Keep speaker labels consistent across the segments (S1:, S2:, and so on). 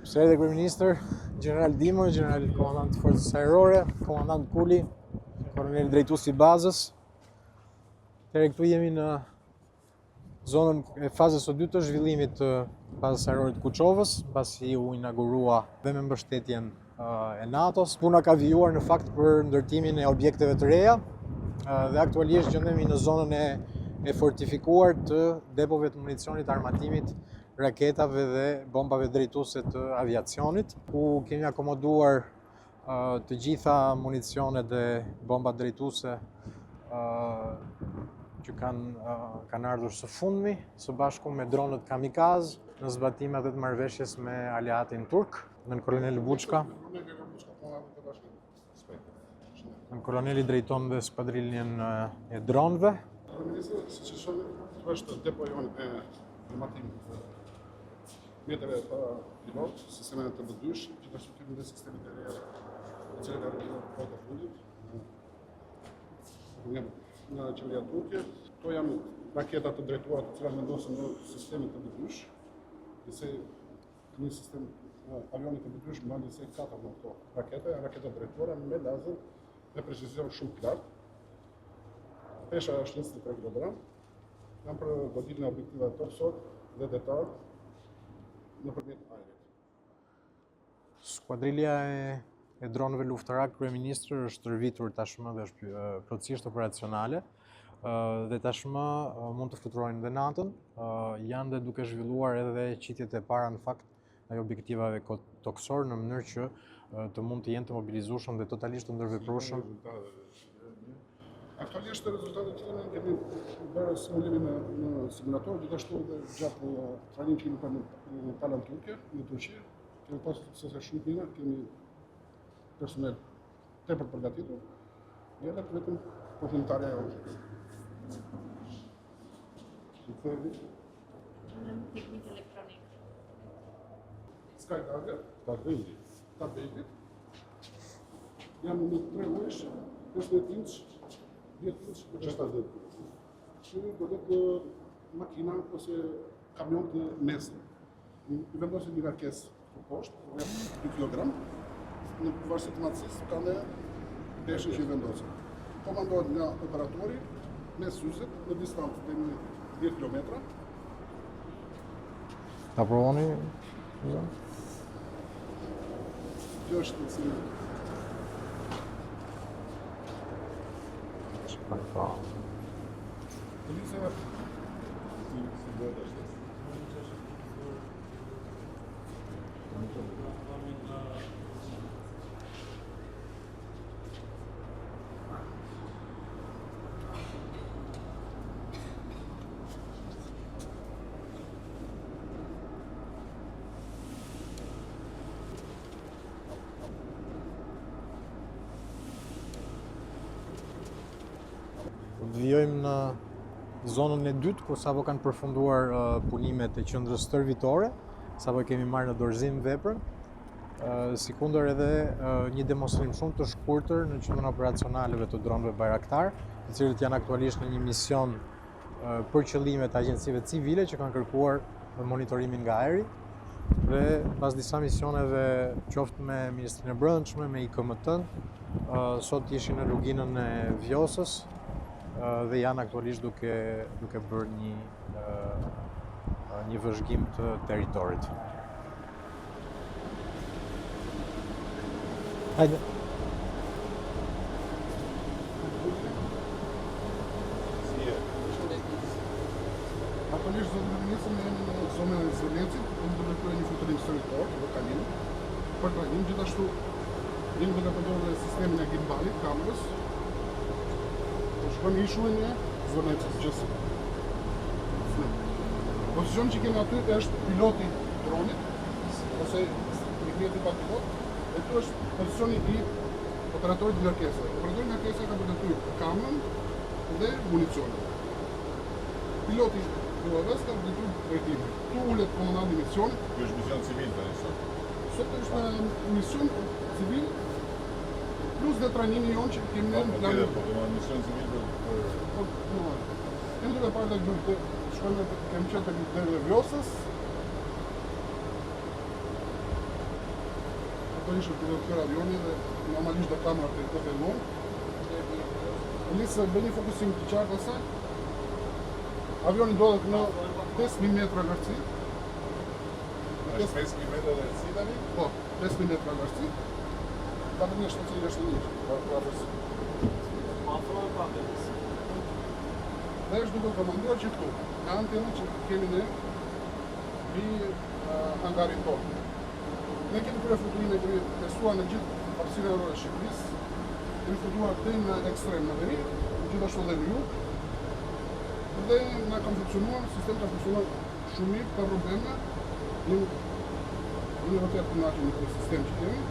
S1: Së erdhe Kryeministër, General Dimo, General Komandant Forcës Ajrore, Komandant Kuli, Koronel Drejtuesi i bazës. Tere këtu jemi në zonën e fazës së dytë të zhvillimit të bazës ajrore të Kuçovës, pasi u inaugurua dhe me mbështetjen e NATO-s. Puna ka vijuar në fakt për ndërtimin e objekteve të reja dhe aktualisht gjendemi në zonën e fortifikuar të depove të municionit, armatimit, raketave dhe bombave drejtuese të aviacionit, ku kemi akomoduar të gjitha municionet dhe bombat drejtuese që kanë ardhur së fundmi, së bashku me dronët kamikaz, në zbatimet e të marrëveshjes me aleatin turk, në koloneli Buçka. Në koloneli drejton dhe skuadriljen e dronëve.
S2: Ministre, siç shohim, është depo jon e armatimit mjeteve pa pilot, sisteme të B2, gjithashtu kemi dhe sistemet e reja, të cilat janë të fundit nga qeveria turke. Këto janë raketa të drejtuara të cilat vendosen në sistemin të B2, dhe se një sistem avionit të B2 mban se 4 në këto rakete, janë raketa drejtuara me lazer me precizon shumë të lartë. Pesha është 23 kg, janë për goditjen e objektive topsor dhe detar nëpërmjet ajrit.
S1: Skuadrilja e dronëve luftarak Kryeministër është tërvitur tashmë dhe është plotësisht operacionale dhe tashmë mund të fluturojnë dhe natën. Janë dhe duke zhvilluar edhe qitjet e para në fakt e objektivave toksor në mënyrë që të mund të jenë të mobilizueshëm dhe totalisht të ndërveprueshëm.
S2: Aktualisht rezultatet që ne kemi bërë simulimin në simulator, gjithashtu edhe gjatë trajnim që kemi në palën turke, në Turqi, kemi pasur suksese shumë të mira, kemi personel tepër përgatitur, edhe vetëm përfundimtarja e orës.
S3: Teknik elektronik.
S2: Skydagger, Tabelli, janë në 3 ujsh, 15 inç, 10 inç, 60. Që do të makina ose kamion të mesme. I vendosin një rakesë të poshtë, 2 kg, në varësi të matësisë ka dhe peshën që i vendosin. Komandohet nga operatori me syzet në distancë dhe në 10 km.
S1: Ta provoni?
S2: Kjo është si Policja si bëhet ashtu.
S1: Të vijojmë në zonën e dytë, ku sapo kanë përfunduar punimet e qendrës stërvitore, sapo kemi marrë në dorëzim veprën, sikundër edhe një demonstrim shumë të shkurtër në qendrën operacionaleve të dronëve Bayraktar, të cilët janë aktualisht në një mision për qëllime të agjencive civile që kanë kërkuar monitorimin nga ajri, dhe pas disa misioneve qoftë me Ministrinë e Brendshme, me IKMT-n, sot ishin në luginën e Vjosës, dhe janë aktualisht duke bërë një vëzhgim të territorit. Hajde.
S2: Aktualisht zonë në Ministrë ne jemi në zonën e Zelencit, ku do të kërkojmë një fluturim territor, lokalin, për trajnim, gjithashtu jemi duke përdorur sistemin e gimbalit, kamerës. Shkojmë ishullin e Zvornecës gjësë. Pozicion që kemi aty është piloti dronit, ose një klient pa pilot, e këtu është pozicioni i operatorit ngarkese. Operatori ngarkese ka përgatitur kamën dhe municionin. Piloti i OVS ka përgatitur drejtimin. Tu ulet komandanti i misionit.
S4: Ky është mision civil tani sot.
S2: Sot është mision civil plus dhe trajnimi jonë që kemi në planin.
S4: Po, mision civil
S2: Kemi duke parë të shkojmë kemi qenë të Vjosës, këto ishte pilotuar avioni dhe normalisht do kamerat të këtë fillon. Nisë bëni fokusim të qartë asaj. Avioni ndodhet në 5.000 metra lartësi.
S4: Është 5.000 metra lartësi tani?
S2: Po, 5.000 metra lartësi. Ka të një shtacion është një. Dhe është duke komanduar që këtu, në antenë që kemi ne, mbi hangarin tonë. Ne kemi kërë fluturin e kemi testuar në gjithë hapësirën e rore Shqipërisë, kemi flutuar të në ekstrem në veri, gjithashtu dhe në jug, dhe na kam funksionuar, sistemi ka funksionuar shumë mirë, pa probleme, në vërtet të naqim në këtë sistem që kemi.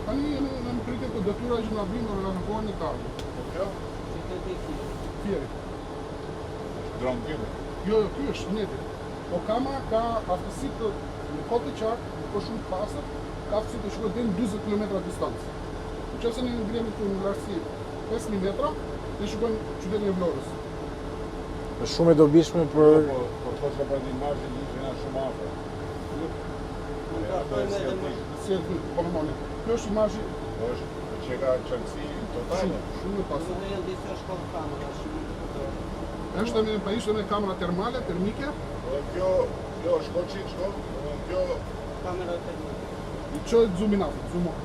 S2: Tani jemi në pritje të detyra që nga vinë në rrëkohen në tarë.
S4: Po kjo?
S2: Fieri.
S4: Dronë tjene?
S2: Jo, ky është neti. Po kamera ka aftësi të në kohë të qartë, në kohë shumë të pasër, ka aftësi të shkojë deri në 40 km distancë. Nëse ne ngrihemi këtu në lartësi 5.000 metra, ne shikojmë qytetin e Vlorës.
S1: Është shumë e dobishme për
S4: Po thoshte për një imazh që ishte shumë afër.
S2: Si e po normali. Kjo është imazhi
S4: Është që ka qartësi totale.
S2: shumë e pasur. Është me kamera termale, termike.
S4: Kjo është koçi, kjo
S3: Kamera termike.
S2: I çoj zoomin out, zoom out.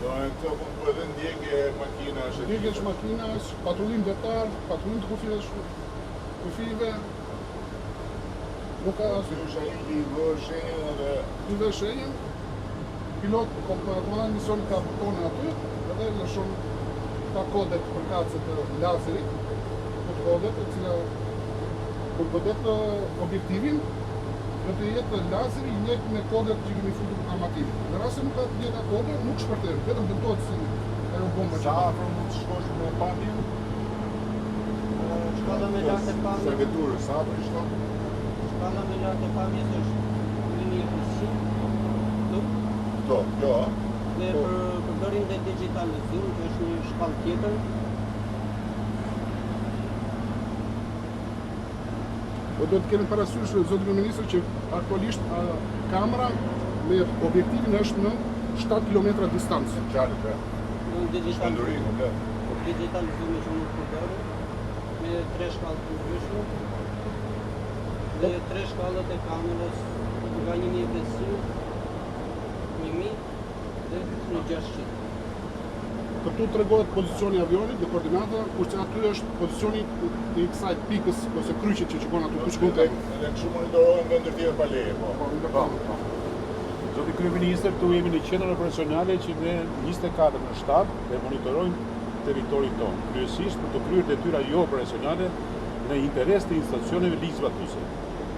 S4: Këto po edhe ndjekje makinash.
S2: Ndjekje makinash, patrullim detar, patrullim të kufive. Nuk ka asë.
S4: I vë shenjën edhe
S2: I dhe shenjën, pilot, komandant misioni ka butonin aty, edhe lëshon ka kodet për kacet të lazerit, këtë kodet, e cila kur godet objektivin, do të jetë lazeri i njëjtë me kodet që kemi futur në armativin. Në rast se nuk ka të njëjta kode, nuk shpërthet, vetëm dëmtohet si ajo bomba që
S4: sa afër mund të shkosh me pamjen?
S3: Shkalla me lartë e
S4: Sa
S3: pamjes,
S4: veturë, sa afër i shkon?
S3: shkalla me lartë e pamjes është 1500.
S4: Këto, kjo, a?
S3: Dhe për përdërin dhe digitalizim, që është një shkallë tjetër,
S2: Po do të keni parasysh, zotë Ministër, që aktualisht kamera me objektivin është në 7 km distancë.
S4: Qartë, pra.
S3: në
S4: Shpënduri, komplet.
S3: digitalizimi që nuk përdërin, me 3 shkallë të ndryshme, dhe 3 shkallët e kamerës nga 1500, 1000 dhe në 600.
S2: Këtu tregohet pozicioni i avionit dhe koordinata, kurse aty është pozicioni i kësaj pikës ose kryqit që shikon aty ku shkon tek.
S4: Edhe kështu monitorohen vende të tjera pa leje, po.
S5: Zoti Kryeministër, këtu jemi në qendrën operacionale që ne 24 në 7 dhe monitorojmë territorin tonë, kryesisht për të kryer detyra jo operacionale në interes të institucioneve ligjzbatuese.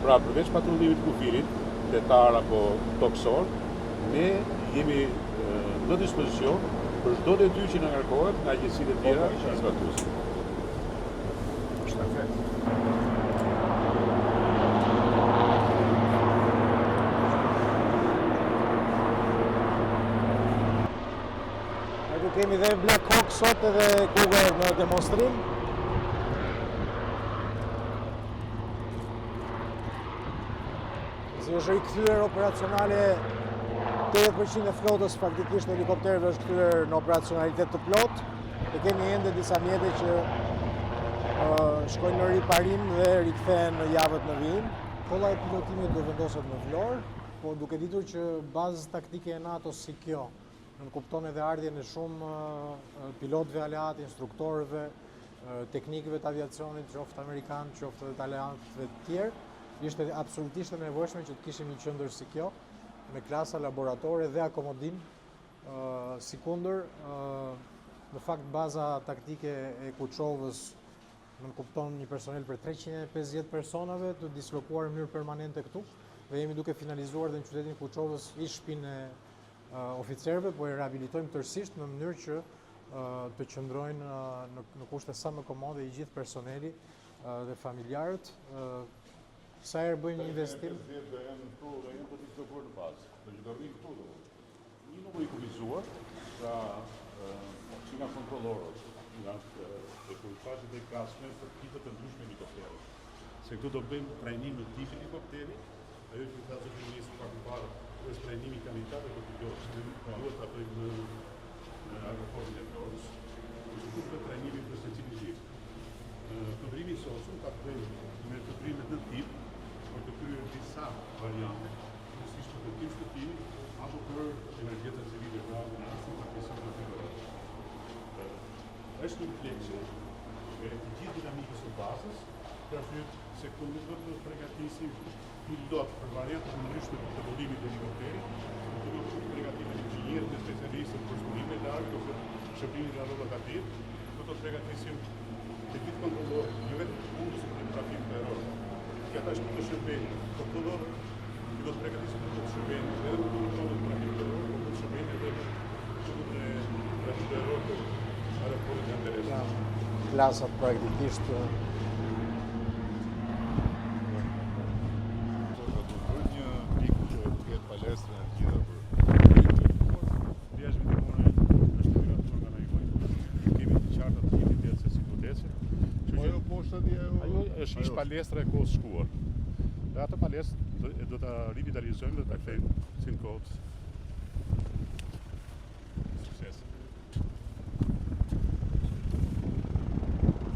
S5: Pra, përveç patrullimit të kufirit, detar apo toksor, ne jemi në dispozicion për çdo detyrë që na kërkohet nga agjencitë e tjera ligjzbatuese.
S1: Këtu kemi dhe Black Hawk sot edhe Cougar në demonstrim. Si është rikthyer operacionale 80% e flotës faktikisht helikopterëve është kthyer në operacionalitet të plot. Ne kemi ende disa mjete që shkojnë në riparim dhe rikthehen në javët në vijim. Kolla e pilotimit do vendoset në Vlorë, po duke ditur që bazë taktike e NATO si kjo nënkupton edhe ardhjen e shumë pilotëve aleat, instruktorëve, teknikëve të aviacionit, qoftë amerikan, qoftë edhe aleatëve të tjerë, ishte absolutisht e nevojshme që të kishim një qendër si kjo, me klasa laboratore dhe akomodim, sikundër, në fakt baza taktike e Kuçovës nënkupton një personel për 350 personave të dislokuar në mënyrë permanente këtu, dhe jemi duke finalizuar dhe në qytetin Kuçovës ish shtëpinë e oficerëve, po e rehabilitojmë tërësisht në mënyrë që të qëndrojnë në kushte sa më komode i gjithë personeli dhe familjarët. Sa herë bëjmë një investim?
S5: Do janë këtu, do janë të dislokuar në bazë. Do që do rrinë këtu. Një numër i kufizuar, pra që nga kontrolorët, nga e kurifashit e kasme për kitët të ndryshme helikopterët. se këtu do bëjmë trajnim në tipin helikopteri, ajo që ka zënë ministri pak më parë, është trajnimi kandidatë për pilotës, ne duhet ta bëjmë në aeroportin e Florës, është të trajnimi për secilin tip. Përdrimi i sosëm ka të bëjmë me përdrimet në tip, për të kryer disa variante, kryesisht për kërkim shpëtimi, apo për emergjencën civile grave në rastin pakesës të pilotëve. Është një fleksje e të gjithë dinamikës së bazës, për arsye se këtu nuk do të përgatisim pilot për variante të ndryshme të volimit të helikopterit, do të përgatisim inxhinierët dhe specialistët për zbulime larg ose shërbimin radioaktiv, do të përgatisim të gjithë kontrollorët, jo vetëm punës për trafik aeror, që ata është të shërbejnë kontrollorët, që do të përgatisim të shërbejnë edhe në kontrollorët trafik aeror, por të shërbejnë edhe në trafik aeror për aeroportin e Antares.
S1: Klasat praktikisht
S4: Palestra në gjitha për
S5: Vjazhmi timore është miratuar nga Najvoj, kemi të qarta të gjithë ideat se si do të ecë.
S4: ajo poshta
S5: Ajo është ish palestra e kohës shkuar. Dhe atë palestra do ta rivitalizojmë dhe ta kthejmë si në kohët